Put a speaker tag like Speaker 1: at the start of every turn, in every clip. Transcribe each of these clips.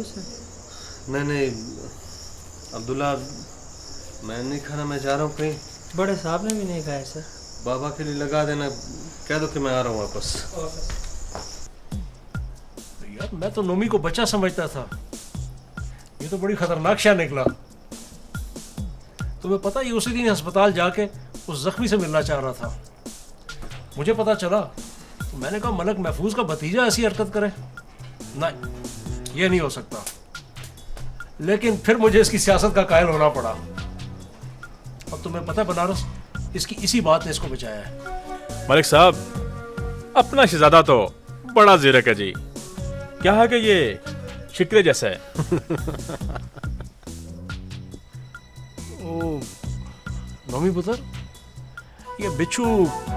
Speaker 1: Sir?
Speaker 2: नहीं नहीं अब्दुल्ला, मैं नहीं खाना, मैं जा रहा हूँ कहीं।
Speaker 1: बड़े साहब ने भी नहीं खाया सर।
Speaker 2: बाबा के लिए लगा देना, कह दो कि मैं आ रहा हूँ वापस।
Speaker 3: यार मैं तो नोमी को बच्चा समझता था, ये तो बड़ी खतरनाक शाह निकला। तुम्हें पता, ये उसी दिन अस्पताल जाके उस जख्मी से मिलना चाह रहा था। मुझे पता चला तो मैंने कहा मलक महफूज का भतीजा ऐसी हरकत करे, नहीं ये नहीं हो सकता। लेकिन फिर मुझे इसकी सियासत का कायल होना पड़ा। अब तुम्हें पता है बनारस, इसकी इसी बात ने इसको बचाया है।
Speaker 4: मलिक साहब, अपना शहजादा तो बड़ा ज़ीरक है जी। क्या है कि ये शिकरे जैसा है।
Speaker 3: ओ नोमी पुत्र, ये बिच्छू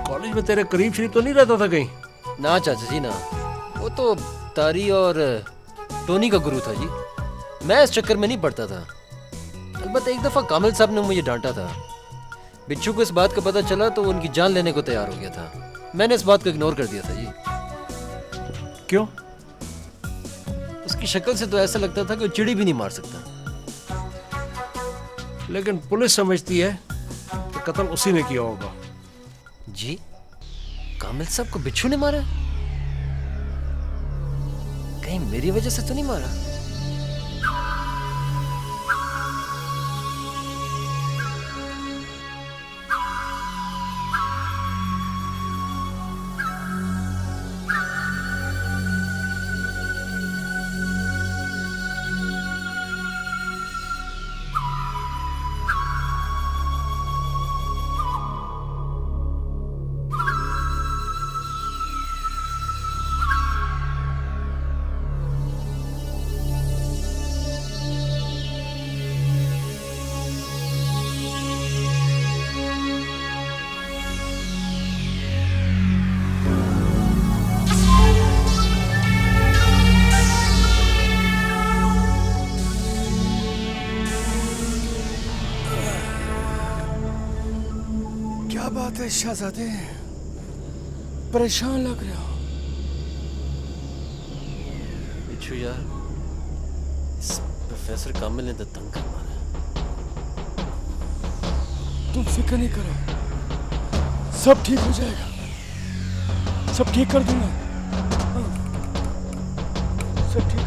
Speaker 3: कॉलेज में तेरे करीब शरीफ तो नहीं रहता था कहीं?
Speaker 5: ना चाचा जी ना, वो तो तारी और टोनी का गुरु था जी। मैं इस चक्कर में नहीं पड़ता था। अलबत्ता एक दफ़ा कामिल साहब ने मुझे डांटा था। बिच्छू को इस बात का पता चला तो वो उनकी जान लेने को तैयार हो गया था। मैंने इस बात को इग्नोर कर दिया था जी।
Speaker 3: क्यों?
Speaker 5: उसकी शक्ल से तो ऐसा लगता था कि वो चिड़ी भी नहीं मार सकता।
Speaker 3: लेकिन पुलिस समझती है कि कत्ल उसी ने किया होगा।
Speaker 5: जी, कामिल साहब को बिच्छू ने मारा? कहीं मेरी वजह से तो नहीं मारा?
Speaker 6: क्या बात है शहजादे, परेशान लग रहे हो?
Speaker 5: बिच्छू यार, इस प्रोफेसर कामिल ने तो तंग कर मारा।
Speaker 6: तुम फिक्र नहीं करो, सब ठीक हो जाएगा। सब ठीक कर दूंगा। हाँ, सब ठीक कर दूंगा।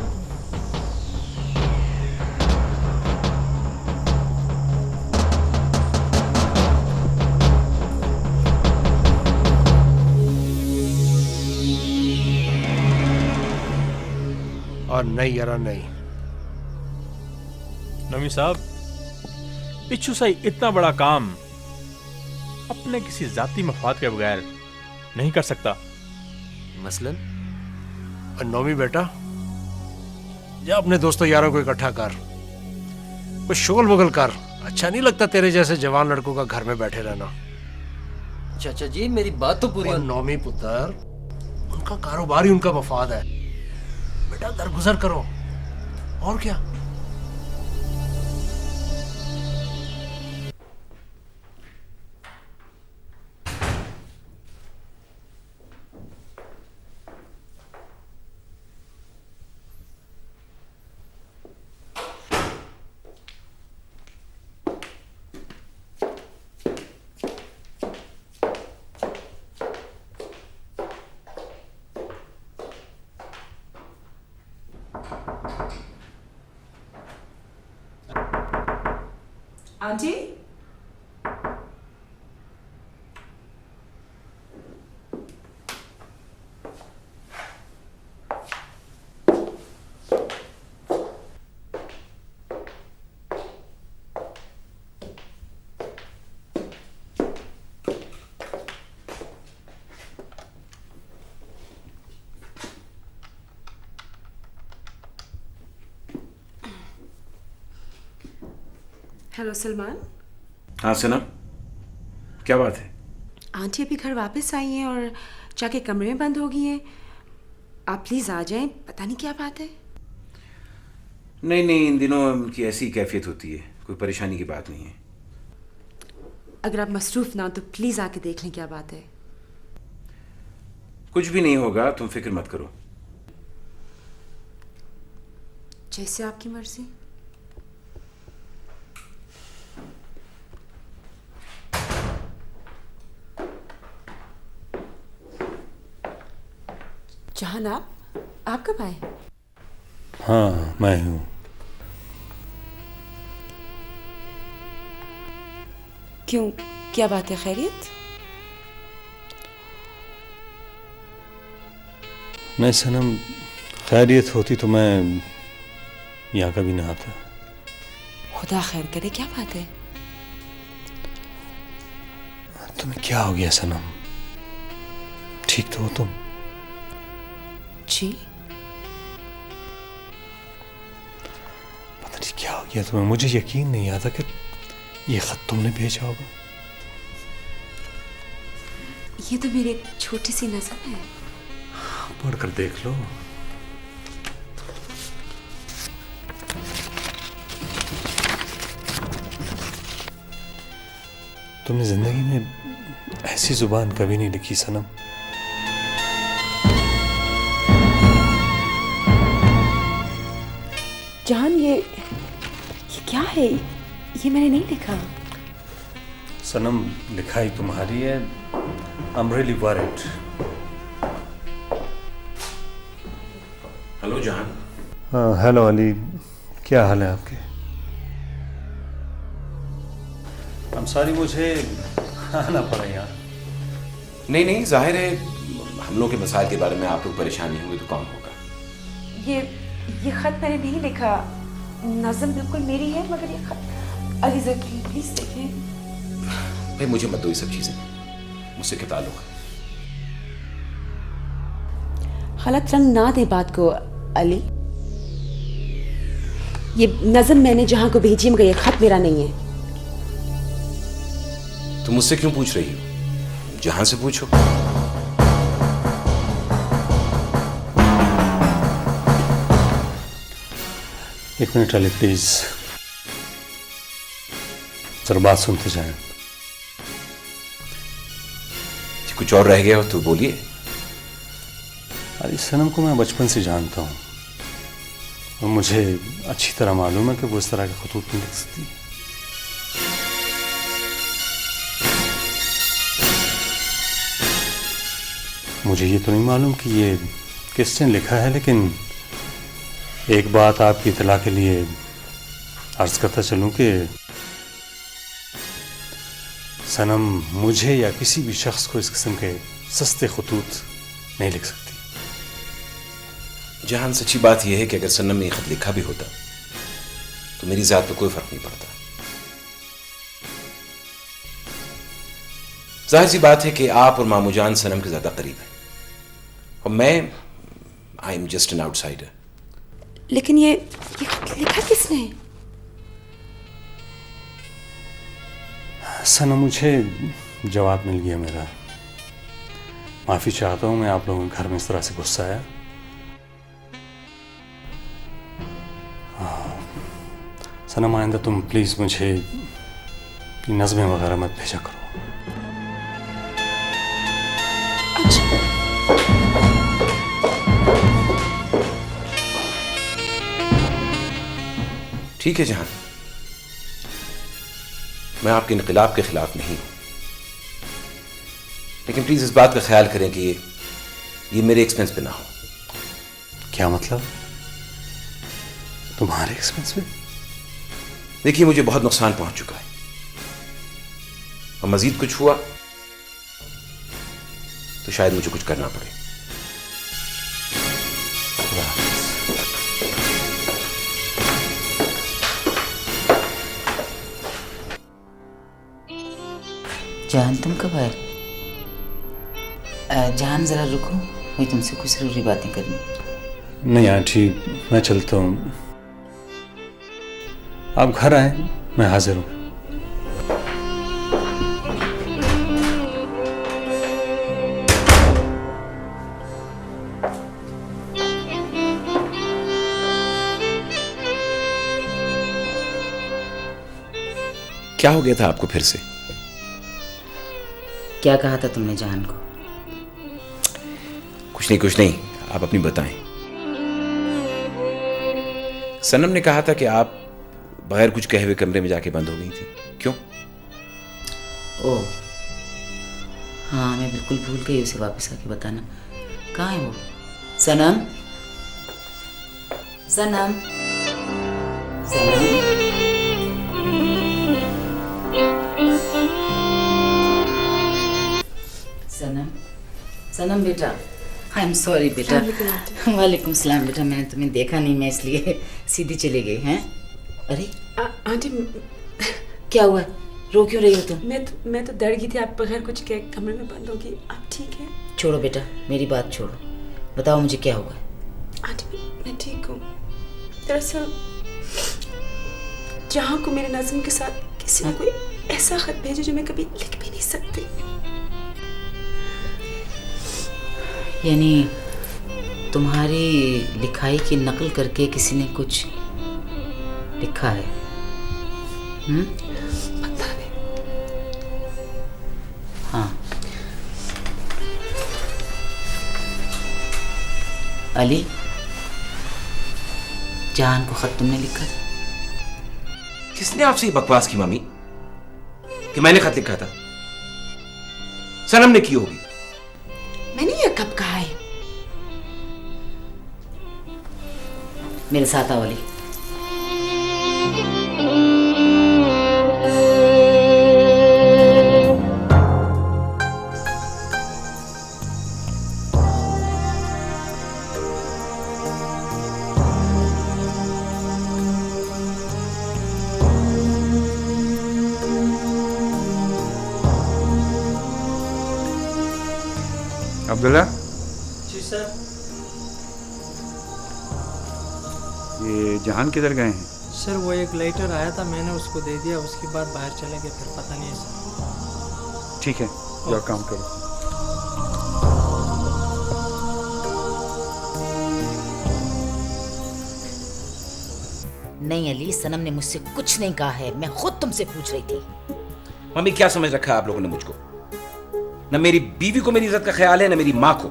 Speaker 3: और नहीं यारा नहीं,
Speaker 4: नमी साहब, बिच्छू से इतना बड़ा काम अपने किसी जाती मफाद के बगैर नहीं कर सकता।
Speaker 5: मसलन?
Speaker 3: और नोमी बेटा, जा अपने दोस्तों यारों को इकट्ठा कर, कुछ शोल बगल कर। अच्छा नहीं लगता तेरे जैसे जवान लड़कों का घर में बैठे रहना।
Speaker 5: चाचा जी मेरी बात तो पूरी
Speaker 3: और नौमी पुत्र, उनका कारोबार ही उनका मफाद है। बेटा दरगुजर करो, और क्या।
Speaker 7: Aunty, hello Salman.
Speaker 8: हाँ सनम, क्या बात है?
Speaker 7: आंटी अभी घर वापस आई हैं और जाके कमरे में बंद हो गई हैं। आप प्लीज़ आ जाएं, पता नहीं क्या बात है।
Speaker 8: नहीं नहीं, इन दिनों उनकी ऐसी कैफियत होती है, कोई परेशानी की बात नहीं है।
Speaker 7: अगर आप मसरूफ़ ना हो तो प्लीज़ आके देख लें क्या बात है।
Speaker 8: कुछ भी नहीं होगा, तुम फिक्र मत करो।
Speaker 7: जैसे आपकी मर्जी। जहान आप कब आए?
Speaker 6: हाँ मैं हूँ।
Speaker 7: क्यों, क्या बात है? खैरियत?
Speaker 6: नहीं सनम, खैरियत होती तो मैं यहाँ कभी ना आता।
Speaker 7: खुदा खैर करे, क्या बात है?
Speaker 6: तुम्हें क्या हो गया सनम? ठीक तो हो तुम?
Speaker 7: जी
Speaker 6: पता नहीं क्या हो गया तुम्हें, मुझे यकीन नहीं आता कि ये खत तुमने भेजा होगा।
Speaker 7: ये तो मेरी एक छोटी सी नज़र है।
Speaker 6: पढ़कर देख लो। तुमने जिंदगी में ऐसी जुबान कभी नहीं लिखी सनम।
Speaker 7: जहान, ये क्या है? ये मैंने नहीं लिखा।
Speaker 6: सनम, लिखाई तुम्हारी है। I'm really worried.
Speaker 8: हेलो जहान।
Speaker 6: हाँ हेलो अली, क्या हाल है आपके? I'm sorry, मुझे आना पड़ा यार।
Speaker 8: नहीं नहीं, जाहिर है हम लोग के मसाइल के बारे में आप लोग परेशान नहीं हुए तो कौन होगा।
Speaker 7: ये खत मैंने नहीं लिखा। नज़म बिल्कुल मेरी है, मगर ये खत अली ज़की प्लीज देखें।
Speaker 8: भाई मुझे मत दो ये सब चीजें, मुझसे क्या ताल्लुक है?
Speaker 7: गलत रंग ना दे बात को अली। ये नज़म मैंने जहां को भेजी, मगर ये खत मेरा नहीं है।
Speaker 8: तुम मुझसे क्यों पूछ रही हो? जहां से पूछो।
Speaker 6: एक मिनट अली प्लीज, जरा बात सुनते जाएं।
Speaker 8: कुछ और रह गया हो तो बोलिए।
Speaker 6: अली सनम को मैं बचपन से जानता हूँ और मुझे अच्छी तरह मालूम है कि वो इस तरह के खतूत नहीं लिख सकती। मुझे ये तो नहीं मालूम कि ये किसने लिखा है, लेकिन एक बात आपकी इत्तला के लिए अर्ज करता चलूं कि सनम मुझे या किसी भी शख्स को इस किस्म के सस्ते खतूत नहीं लिख सकती।
Speaker 8: जहान, सच्ची बात यह है कि अगर सनम ने खत लिखा भी होता तो मेरी जात पर कोई फर्क नहीं पड़ता। जाहिर सी बात है कि आप और मामू जान सनम के ज्यादा करीब हैं और मैं I am just an outsider.
Speaker 7: लेकिन ये खत लिखा किसने?
Speaker 6: सनम, मुझे जवाब मिल गया मेरा। माफ़ी चाहता हूँ, मैं आप लोगों के घर में इस तरह से गुस्सा आया। सनम, आइंदा तुम प्लीज़ मुझे नज़में वगैरह मत भेजा करो।
Speaker 8: ठीक है जहान, मैं आपके इनकलाब के खिलाफ नहीं हूं, लेकिन प्लीज इस बात का ख्याल करें कि ये मेरे एक्सपेंस पे ना हो।
Speaker 6: क्या मतलब? तुम्हारे एक्सपेंस पे?
Speaker 8: देखिए, मुझे बहुत नुकसान पहुंच चुका है और मजीद कुछ हुआ तो शायद मुझे कुछ करना पड़े।
Speaker 9: जहान, तुम कब आए? जहान जरा रुको, मैं तुमसे कुछ जरूरी बातें करनी।
Speaker 6: नहीं आंटी, मैं चलता हूँ। आप घर आए, मैं हाजिर हूँ।
Speaker 8: क्या हो गया था आपको फिर से?
Speaker 9: क्या कहा था तुमने जहान को?
Speaker 8: कुछ नहीं, आप अपनी बताएं। सनम ने कहा था कि आप बगैर कुछ कहे हुए कमरे में जाके बंद हो गई थी, क्यों?
Speaker 9: ओह हाँ, मैं बिल्कुल भूल गई उसे वापस आके बताना। कहाँ है वो? सनम, सनम, सनम, सनम, सनम बेटा, आई एम सॉरी बेटा। वालेकुम सलाम बेटा, मैंने तुम्हें देखा नहीं, मैं इसलिए सीधी चली गई। हैं? अरे
Speaker 7: आंटी,
Speaker 9: क्या हुआ, रो क्यों रही हो तुम?
Speaker 7: मैं तो डर गई थी आप बगैर कुछ कहे कमरे में बंद होगी। आप ठीक है?
Speaker 9: छोड़ो बेटा, मेरी बात छोड़ो, बताओ मुझे क्या हुआ।
Speaker 7: आंटी मैं ठीक हूँ। दरअसल जहाँ को मेरे नज़म के साथ किसी ने कोई ऐसा खत भेजा जो मैं कभी लिख भी नहीं सकती।
Speaker 9: यानी तुम्हारी लिखाई की नकल करके किसी ने कुछ लिखा है?
Speaker 7: पता नहीं।
Speaker 9: हाँ, अली, जान को खत तुमने लिखा था?
Speaker 8: किसने आपसे ये बकवास की मम्मी कि मैंने खत लिखा था? सनम ने की होगी।
Speaker 7: मैंने ये कब कहा है?
Speaker 9: मेरे साथ आओ अली।
Speaker 6: अब्दुल्ला,
Speaker 1: जी सर।
Speaker 6: ये जहान किधर गए हैं?
Speaker 1: सर वो एक लेटर आया था, मैंने उसको दे दिया, उसके बाद बाहर चले गए, फिर पता नहीं है सर।
Speaker 6: ठीक है, जाओ काम करो।
Speaker 9: नहीं अली, सनम ने मुझसे कुछ नहीं कहा है, मैं खुद तुमसे पूछ रही थी।
Speaker 8: मम्मी क्या समझ रखा है आप लोगों ने मुझको? न मेरी बीवी को मेरी इज्जत का ख्याल है, न मेरी माँ को।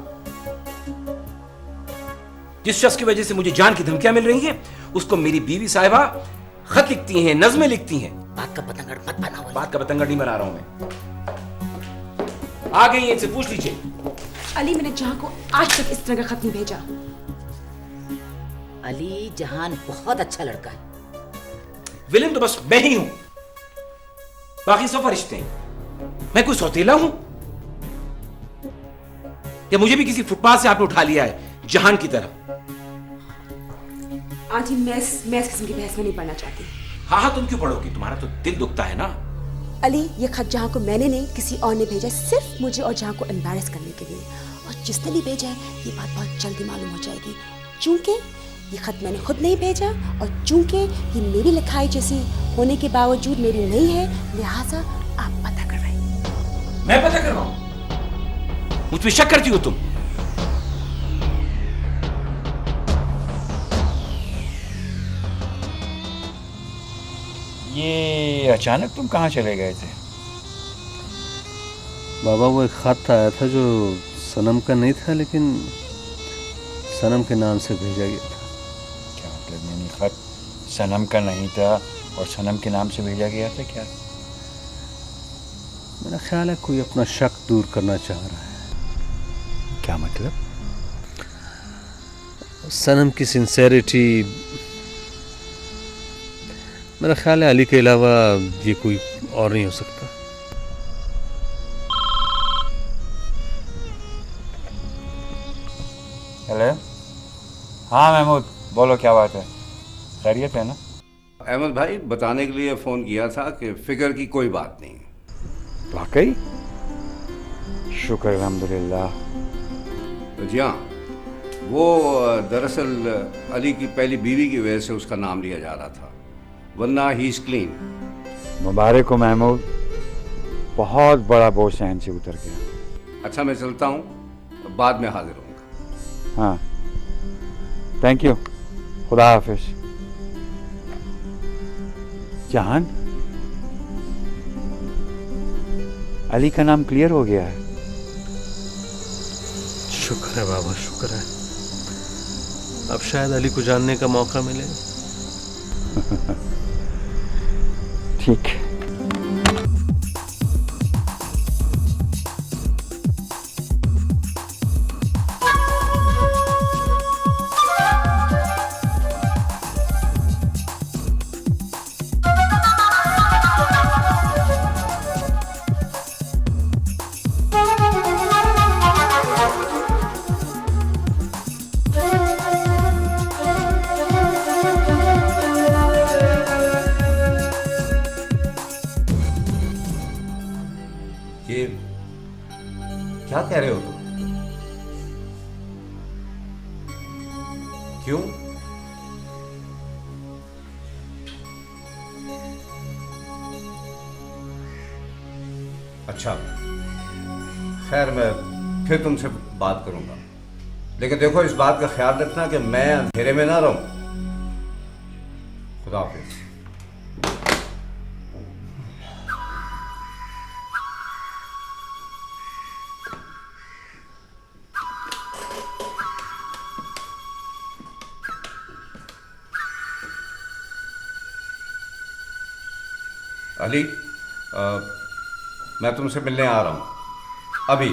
Speaker 8: जिस शख्स की वजह से मुझे जान की धमकियां मिल रही हैं, उसको मेरी बीवी साहिबा खत लिखती हैं, नज़में लिखती हैं।
Speaker 9: बात का पतंगड़ मत बनाओ।
Speaker 8: बात का पतंगड़ नहीं बना रहा हूं मैं। आ गई हैं, इनसे पूछ लीजिए।
Speaker 7: अली, मैंने जहां को आज तक इस तरह का खत नहीं भेजा।
Speaker 9: अली, जहान बहुत अच्छा लड़का है।
Speaker 8: विलेन तो बस मैं ही हूं, बाकी सब फरिश्ते हैं। मैं कोई सौतेला हूं या मुझे भी किसी फुटपाथ से आपने उठा लिया है जहान की तरह?
Speaker 7: आंटी, मैं इस किस्म की बहस में नहीं पढ़ना चाहती।
Speaker 8: हाँ हाँ, तुम क्यों पढ़ोगी? तुम्हारा तो दिल दुखता है ना।
Speaker 7: अली, ये खत जहां को मैंने नहीं किसी और ने भेजा, सिर्फ मुझे और जहां को एम्बैरेस करने के लिए। और जिसने भी भेजा है ये बात बहुत जल्दी मालूम हो जाएगी, क्योंकि ये खत मैंने खुद नहीं भेजा और चूंकि ये मेरी लिखाई जैसी होने के बावजूद मेरी नहीं है, लिहाजा आप पता कर रहे हैं।
Speaker 8: मैं पता कर रहा हूं? मुझ पे शक करती हो तुम?
Speaker 6: ये अचानक तुम कहाँ चले गए थे?
Speaker 2: बाबा वो एक खत आया था जो सनम का नहीं था, लेकिन सनम के नाम से भेजा गया था।
Speaker 6: क्या मतलब? यानी खत सनम का नहीं था और सनम के नाम से भेजा गया था क्या?
Speaker 2: मेरा ख्याल है कोई अपना शक दूर करना चाह रहा है।
Speaker 6: क्या मतलब?
Speaker 2: सनम की सिंसेरिटी, मेरा ख्याल है अली के अलावा ये कोई और नहीं हो सकता।
Speaker 6: हेलो, हाँ महमूद, बोलो क्या बात है? खैरियत है ना?
Speaker 10: अहमद भाई, बताने के लिए फ़ोन किया था कि फ़िक्र की कोई बात नहीं।
Speaker 6: वाकई? शुक्र अल्हम्दुलिल्लाह।
Speaker 10: तो जी हाँ, वो दरअसल अली की पहली बीवी की वजह से उसका नाम लिया जा रहा था, वरना ही इज़ क्लीन।
Speaker 6: मुबारक हो महमूद, बहुत बड़ा बोझ सहन से उतर गया।
Speaker 10: अच्छा, मैं चलता हूँ, बाद में हाजिर होऊंगा।
Speaker 6: हाँ, थैंक यू, खुदा हाफिज। जहान, अली का नाम क्लियर हो गया है।
Speaker 2: शुक्र है बाबा, शुक्र है। अब शायद अली को जानने का मौका मिले।
Speaker 6: ठीक है।
Speaker 10: ये क्या कह रहे हो तुम? क्यों? अच्छा, खैर मैं फिर तुमसे बात करूंगा, लेकिन देखो इस बात का ख्याल रखना कि मैं अंधेरे में ना रहूं। खुदा हाफिज। अली, मैं तुमसे मिलने आ रहा हूं अभी।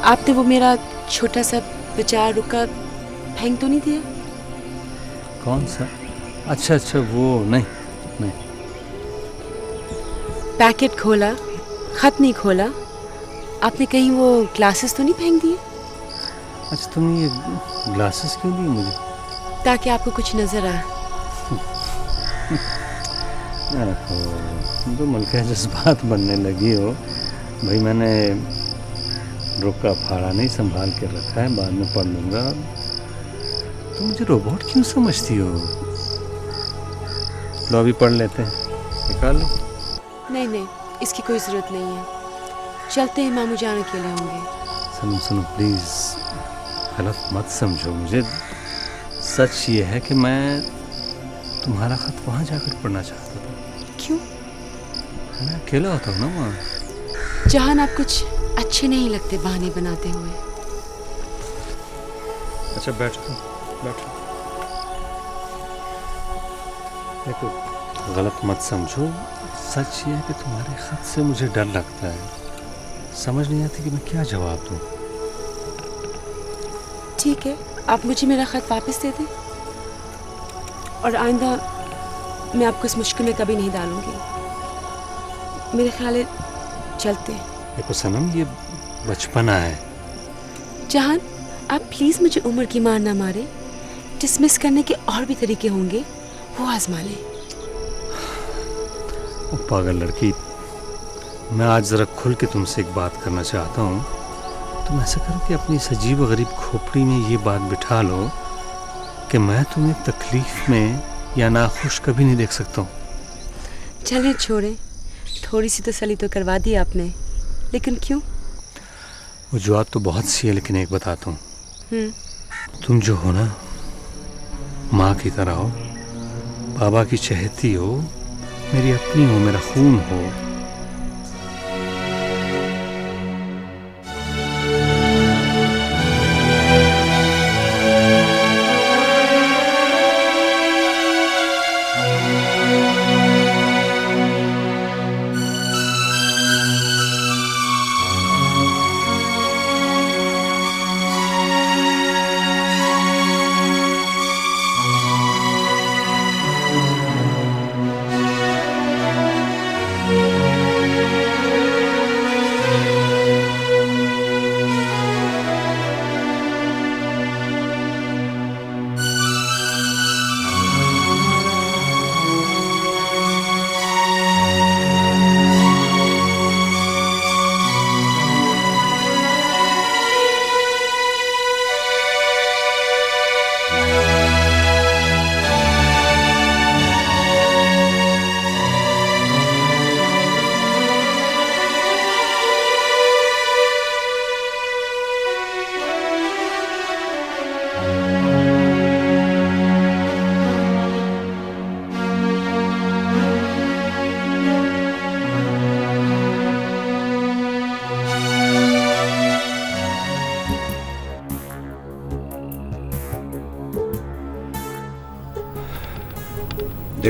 Speaker 7: आपने वो मेरा छोटा सा विचार रुका फेंक तो नहीं दिया?
Speaker 2: कौन सा? अच्छा अच्छा, वो नहीं नहीं।
Speaker 7: पैकेट खोला, खत नहीं खोला, आपने कहीं वो ग्लासेस तो नहीं फेंक दिए?
Speaker 2: अच्छा, तुमने ये ग्लासेस क्यों दिए मुझे?
Speaker 7: ताकि आपको कुछ नजर आए।
Speaker 2: तुम तो मलका जज्बात बनने लगी हो भाई। मैंने रुका फाड़ा नहीं संभाल के रखा है, बाद में पढ़ लूँगा। तुम मुझे रोबोट क्यों समझती हो? लो अभी पढ़ लेते हैं, निकाल लो।
Speaker 7: नहीं नहीं, इसकी कोई ज़रूरत नहीं है। चलते हैं, मामू जान अकेले होंगे।
Speaker 2: सुनो सुनो प्लीज़, गलत मत समझो मुझे। सच ये है कि मैं तुम्हारा ख़त वहाँ जाकर पढ़ना चाहता था।
Speaker 7: क्यों?
Speaker 2: मैं अकेला होता हूँ ना वहाँ।
Speaker 7: जहान, आप कुछ अच्छे नहीं लगते बहाने बनाते हुए।
Speaker 2: अच्छा बैठो बैठो। देखो, गलत मत समझो। सच ये है कि तुम्हारे ख़त से मुझे डर लगता है। समझ नहीं आती कि मैं क्या जवाब दूँ।
Speaker 7: ठीक है, आप मुझे मेरा ख़त वापस दे दें और आइंदा मैं आपको इस मुश्किल में कभी नहीं डालूंगी। मेरे ख्याल है चलते हैं।
Speaker 2: देखो सनम, ये बचपना है।
Speaker 7: जहान, आप प्लीज़ मुझे उम्र की मार ना मारे। डिसमिस करने के और भी तरीके होंगे, वो आजमा लें।
Speaker 2: ओ पागल लड़की, मैं आज ज़रा खुल के तुमसे एक बात करना चाहता हूँ। तुम ऐसा करो कि अपनी इस अजीब व गरीब खोपड़ी में ये बात बिठा लो कि मैं तुम्हें तकलीफ़ में या नाखुश कभी नहीं देख सकता हूँ।
Speaker 7: चलें छोड़ें, थोड़ी सी तसल्ली तो करवा दी आपने, लेकिन क्यों?
Speaker 2: वजूहत तो बहुत सी है, लेकिन एक बताता हूँ। तुम जो हो ना, माँ की तरह हो, बाबा की चहेती हो, मेरी अपनी हो, मेरा खून हो।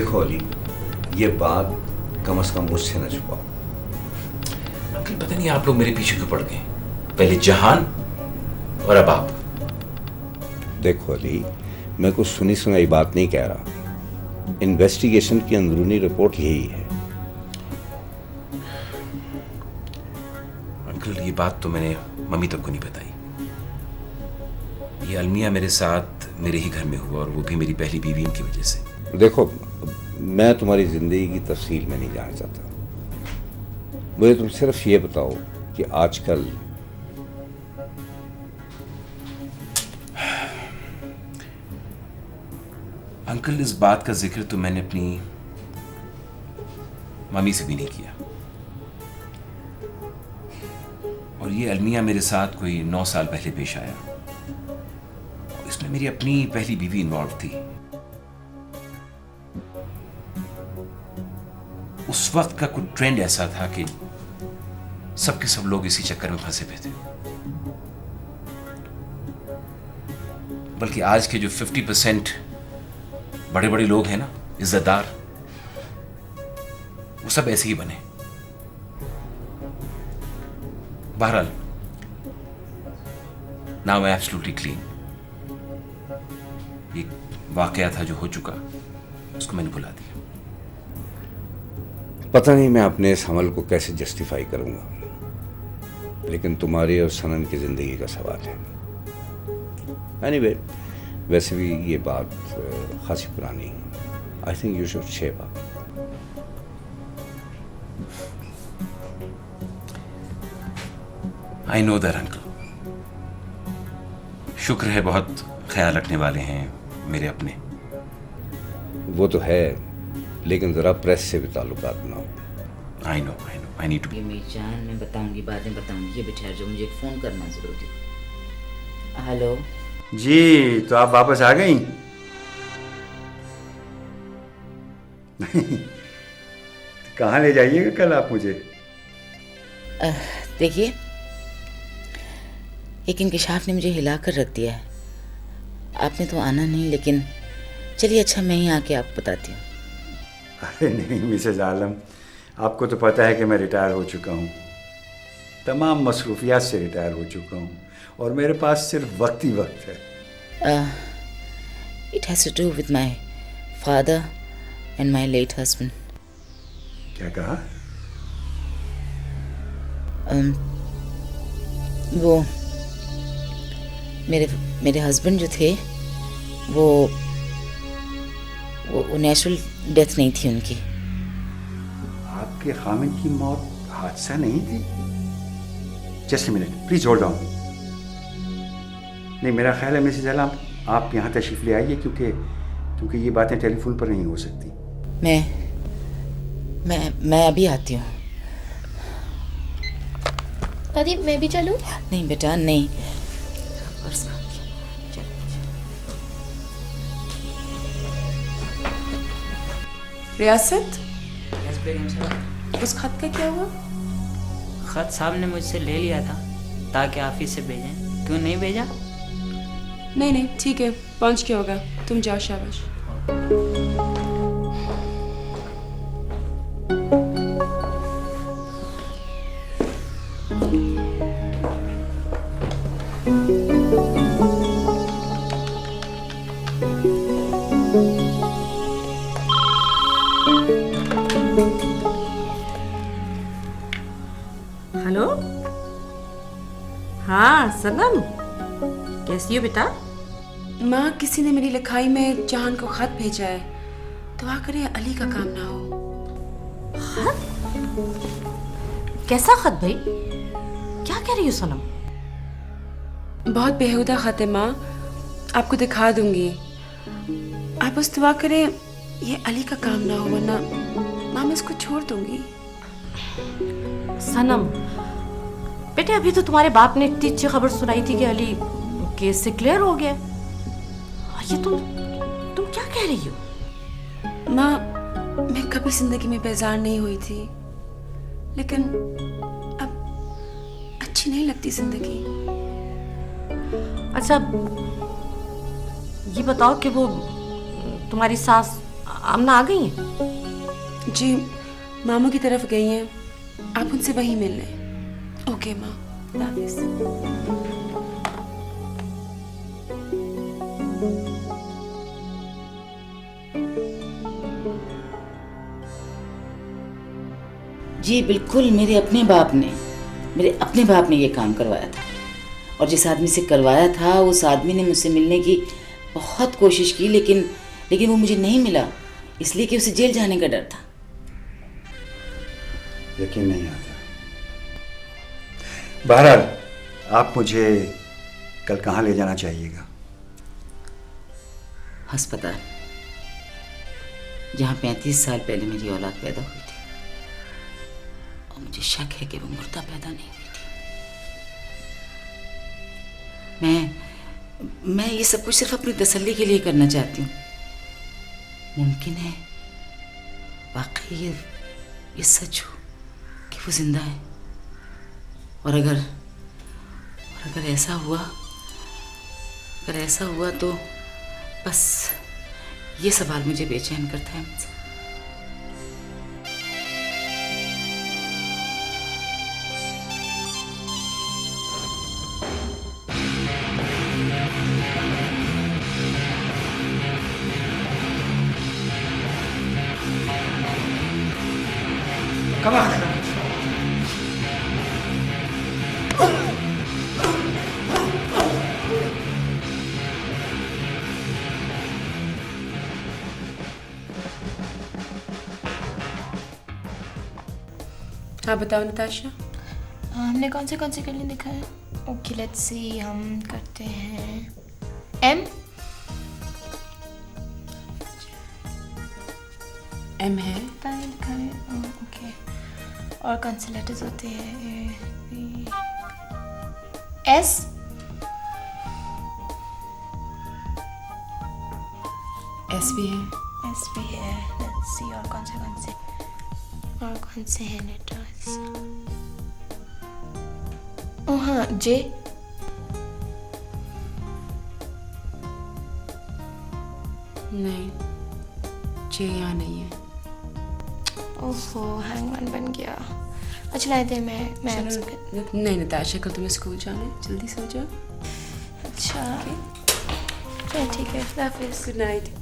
Speaker 10: देखो अली, ये बात कम से कम मुझसे न छुपाओ।
Speaker 8: अंकल पता नहीं आप लोग मेरे पीछे क्यों पड़ गए, पहले जहान और अब आप।
Speaker 10: देखो अली, मैं कुछ सुनी सुनाई बात नहीं कह रहा, इन्वेस्टिगेशन की अंदरूनी रिपोर्ट यही है।
Speaker 8: अंकल ये बात तो मैंने मम्मी तक को नहीं बताई। ये अलमिया मेरे साथ मेरे ही घर में हुआ, और वो भी मेरी पहली बीवी की वजह से।
Speaker 10: देखो, मैं तुम्हारी जिंदगी की तफसील में नहीं जानना चाहता। मुझे तुम सिर्फ ये बताओ कि आजकल
Speaker 8: अंकल इस बात का जिक्र तो मैंने अपनी मम्मी से भी नहीं किया, और ये अलमिया मेरे साथ कोई 9 साल पहले पेश आया, और इसमें मेरी अपनी पहली बीवी इन्वॉल्व थी। उस वक्त का कुछ ट्रेंड ऐसा था कि सबके सब लोग इसी चक्कर में फंसे हुए थे, बल्कि आज के जो 50% बड़े बड़े लोग हैं ना, इज्जतदार, वो सब ऐसे ही बने। बहरहाल, नाउ आई एब्सोल्युटली क्लीन। एक वाकया था जो हो चुका, उसको मैंने भुला दिया।
Speaker 10: पता नहीं मैं अपने इस अमल को कैसे जस्टिफाई करूंगा, लेकिन तुम्हारी और सनम की जिंदगी का सवाल है। एनीवे, वैसे भी ये बात खासी पुरानी है। I think you should shape up.
Speaker 8: I know that uncle. शुक्र है, बहुत ख्याल रखने वाले हैं मेरे अपने।
Speaker 10: वो तो है, लेकिन जरा प्रेस से भी ताल्लुकात बनाओ।
Speaker 8: I know, I need to.
Speaker 9: ये मेरी जान, मैं बताऊंगी, बाद में बताऊंगी। ये बैठा जो मुझे फ़ोन करना ज़रूरी। हेलो
Speaker 6: जी, तो आप वापस आ गई? कहाँ ले जाइएगा कल आप मुझे?
Speaker 9: देखिए, एक इंकशाफ ने मुझे हिला कर रख दिया है। आपने तो आना नहीं, लेकिन चलिए अच्छा मैं ही आके आपको बताती हूँ।
Speaker 6: अरे नहीं मिसेज आलम, आपको तो पता है कि मैं रिटायर हो चुका हूँ, तमाम मसरूफियात से रिटायर हो चुका हूँ, और मेरे पास सिर्फ वक्त ही वक्त है।
Speaker 9: It has to do with my father and my late husband.
Speaker 6: क्या कहा?
Speaker 9: वो मेरे हस्बैंड जो थे, वो नेचुरल डेथ नहीं थी उनकी।
Speaker 6: आपके खामिद की मौत हादसा नहीं थी? Just a minute, please hold on. नहीं, मेरा ख्याल है मिसेज आलम, आप यहाँ तशरीफ ले आइए, क्योंकि ये बातें टेलीफोन पर नहीं हो सकती।
Speaker 9: मैं अभी आती हूँ।
Speaker 11: दादी मैं भी चलूँ?
Speaker 9: नहीं बेटा, नहीं।
Speaker 7: रियासत,
Speaker 12: बेगम साहब,
Speaker 7: उस खत का क्या हुआ?
Speaker 12: खत साहब ने मुझसे ले लिया था ताकि ऑफिस से भेजें। क्यों नहीं भेजा?
Speaker 7: नहीं, ठीक है, पहुंच के होगा। तुम जाओ, शाबाश।
Speaker 13: हेलो, हाँ सनम, कैसी हो बेटा?
Speaker 7: माँ, किसी ने मेरी लिखाई में जहान को खत भेजा है, दुआ करें अली का काम ना हो।
Speaker 13: खत? कैसा खत भाई? क्या कह रही हो सनम?
Speaker 7: बहुत बेहुदा खत है माँ, आपको दिखा दूंगी। आप बस दुआ करें ये अली का काम ना हो, वरना माँ मैं इसको छोड़ दूंगी।
Speaker 13: सनम बेटे, अभी तो तुम्हारे बाप ने इतनी अच्छी खबर सुनाई थी कि अली केस से क्लियर हो गया। ये तुम क्या कह रही हो?
Speaker 7: माँ, मैं कभी जिंदगी में बेजार नहीं हुई थी, लेकिन अब अच्छी नहीं लगती जिंदगी।
Speaker 13: अच्छा, ये बताओ कि वो तुम्हारी सास आमना आ गई हैं?
Speaker 7: जी मामू की तरफ गई हैं, आप उनसे वहीं मिल लें। ओके माँ, खुदा हाफिज़।
Speaker 9: जी बिल्कुल, मेरे अपने बाप ने ये काम करवाया था। और जिस आदमी से करवाया था उस आदमी ने मुझसे मिलने की बहुत कोशिश की, लेकिन वो मुझे नहीं मिला, इसलिए कि उसे जेल जाने का डर था।
Speaker 6: यकीन नहीं आता। बहरहाल आप मुझे कल कहाँ ले जाना चाहिएगा?
Speaker 9: अस्पताल, जहाँ 35 साल पहले मेरी औलाद पैदा हुई थी, और मुझे शक है कि वो मुर्दा पैदा नहीं हुई थी। मैं ये सब कुछ सिर्फ अपनी तसल्ली के लिए करना चाहती हूँ। मुमकिन है वाकई ये सच हो कि वो जिंदा है, और अगर ऐसा हुआ तो बस ये सवाल मुझे बेचैन करता है मुझसे।
Speaker 6: Come on.
Speaker 7: हाँ बताओ नताशा।
Speaker 11: हमने कौन से कलर लिखा है? ओके लेट्स सी, हम करते हैं एम।
Speaker 7: एम है
Speaker 11: लिखा है। ओके, और कौन से लेटर्स होते हैं? एस।
Speaker 7: एस भी है।
Speaker 11: एस भी है। लेट्स सी, और कौन से हैं लेटर्स? ओ हाँ, जे।
Speaker 7: नहीं, जे यहाँ नहीं है।
Speaker 11: ओहो, हैंगमैन बन गया। अच्छा लाते मैं
Speaker 7: नहीं नताशा, कल तुम्हें स्कूल जाना है, जल्दी सो जाओ।
Speaker 11: अच्छा चलो ठीक है, खुदा हाफिज़।
Speaker 7: Good night.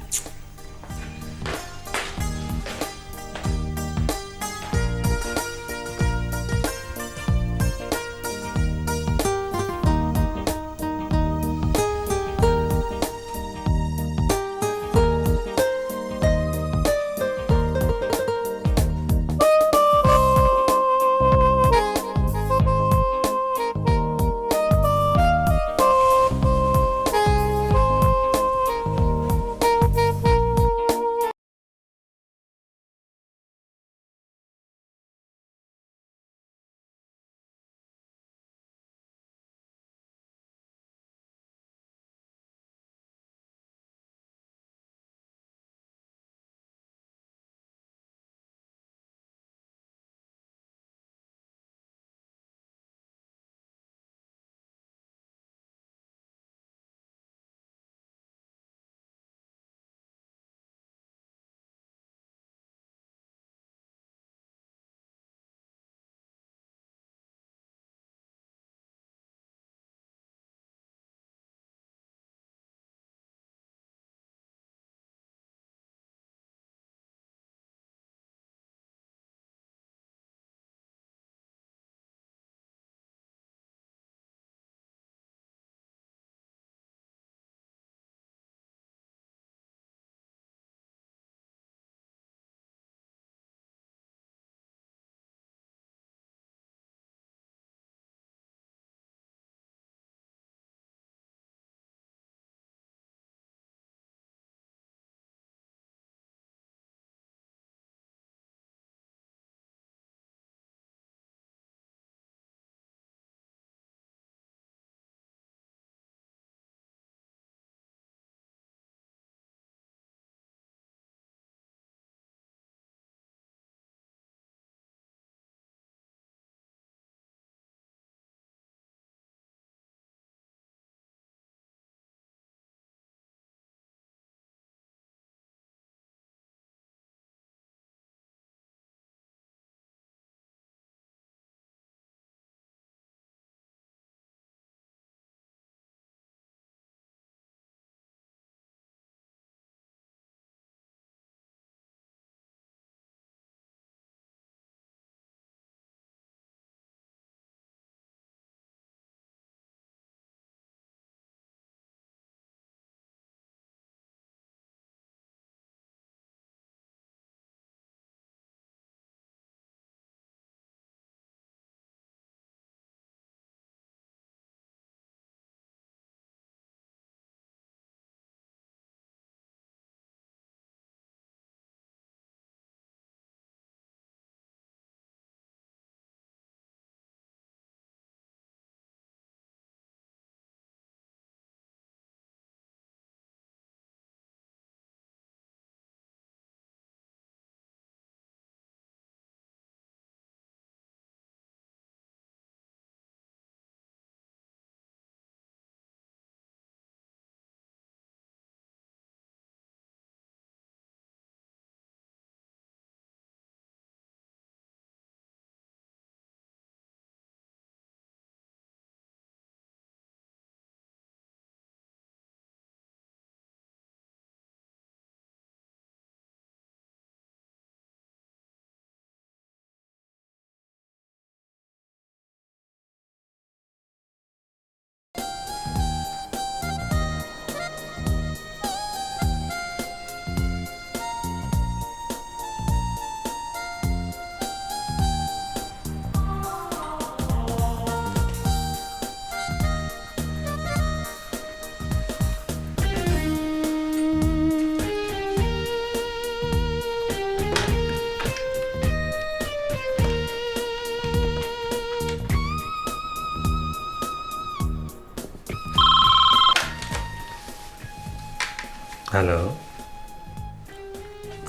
Speaker 2: हेलो।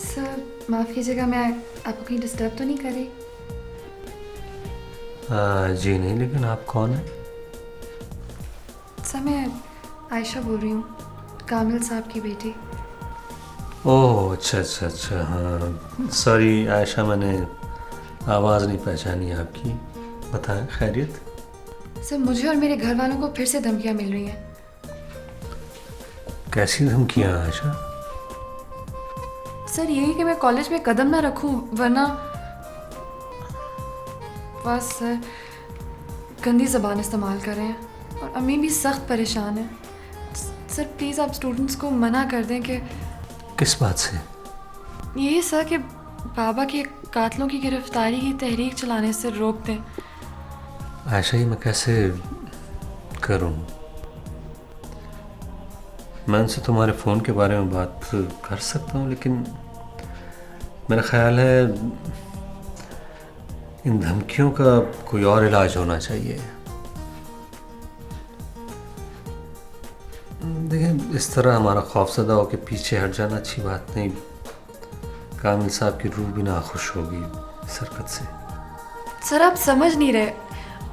Speaker 11: सर माफ़ कीजिएगा, मैं आपको कहीं डिस्टर्ब तो नहीं कर रही?
Speaker 2: जी नहीं, लेकिन आप कौन हैं?
Speaker 11: सर मैं आयशा बोल रही हूँ, कामिल साहब की बेटी।
Speaker 2: ओह अच्छा अच्छा अच्छा, हाँ सॉरी आयशा, मैंने आवाज़ नहीं पहचानी आपकी। बताएं, खैरियत?
Speaker 11: सर मुझे और मेरे घर वालों को फिर से धमकियाँ मिल रही हैं।
Speaker 2: कैसी धमकियाँ आयशा?
Speaker 11: सर यही कि मैं कॉलेज में कदम ना रखूं, वरना बस सर गंदी ज़बान इस्तेमाल कर रहे हैं और अम्मी भी सख्त परेशान है। सर प्लीज़ आप स्टूडेंट्स को मना कर दें कि।
Speaker 2: किस बात से?
Speaker 11: यही सर कि बाबा के कातलों की गिरफ्तारी की तहरीक चलाने से रोक दें।
Speaker 2: आयशा ये मैं कैसे करूं? मैं उनसे तुम्हारे फ़ोन के बारे में बात कर सकता हूं, लेकिन मेरा ख्याल है इन धमकियों का कोई और इलाज होना चाहिए। देखिए, इस तरह हमारा खौफजदा होकर पीछे हट जाना अच्छी बात नहीं। कामिल साहब की रूह भी ना खुश होगी इस हरकत से।
Speaker 11: सर आप समझ नहीं रहे,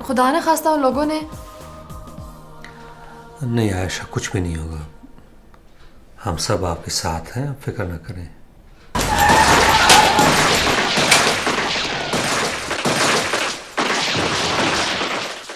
Speaker 11: खुदा न खास्ता उन लोगों ने।
Speaker 2: नहीं आयशा, कुछ भी नहीं होगा, हम सब आपके साथ हैं, फिक्र ना करें।